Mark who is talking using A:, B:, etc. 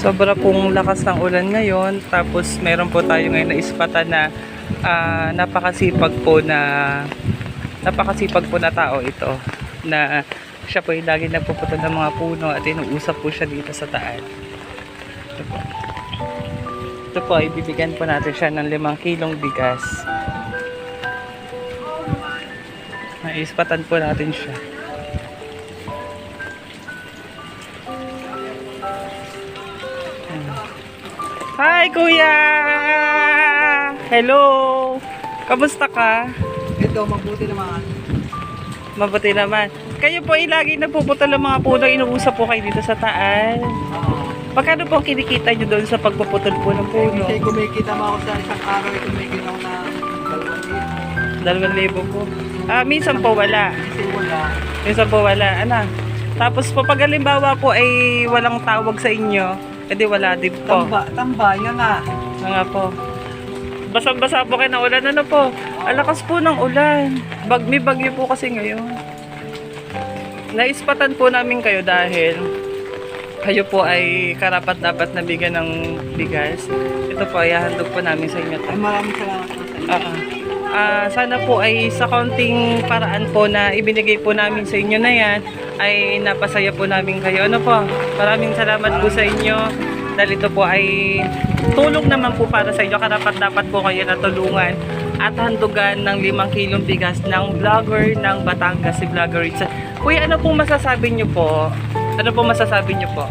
A: Sobra pong lakas ng ulan ngayon. Tapos meron po tayo ngayon na ispatan na napakasipag po na tao ito. Na siya po yung lagi nagpuputol ng mga puno at inuusap po siya dito sa taan. Ito po. Ito po, ibibigyan po natin siya ng 5 kilong bigas. Naispatan po natin siya. Hi, Kuya! Hello! Kamusta ka?
B: Ito, mabuti naman.
A: Mabuti naman. Kayo po ay lagi nagpuputol ng mga puno, inuusap po kayo dito sa taan. Magkano po ang kinikita nyo doon sa pagpuputol po ng puno?
B: Kasi kumikita mo ako sa isang araw, kumikita ako na
A: 2,000 po. Minsan po wala.
B: Kasi wala.
A: Minsan po wala. Ano? Tapos po pag halimbawa po ay walang tawag sa inyo, edi wala din po.
B: Tamba, yan nga.
A: Nga po. Basang-basa po kayo ng ulan. Ano po? Alakas po ng ulan. May bagyo po kasi ngayon. Naispatan po namin kayo dahil kayo po ay karapat-dapat na bigyan ng bigas. Ito po ay handog po namin sa inyo.
B: Ay, maraming salamat po sa inyo.
A: Sana po ay sa kaunting paraan po na ibinigay po namin sa inyo na yan ay napasaya po namin kayo. Ano po? Maraming salamat po sa inyo dahil ito po ay tulong naman po para sa inyo. Karapat dapat po kayo na tulungan at handugan ng 5 kilong bigas ng vlogger ng Batangas, si Vlogger Ritza. Kuya, ano po masasabi nyo po? Ano po masasabi nyo po?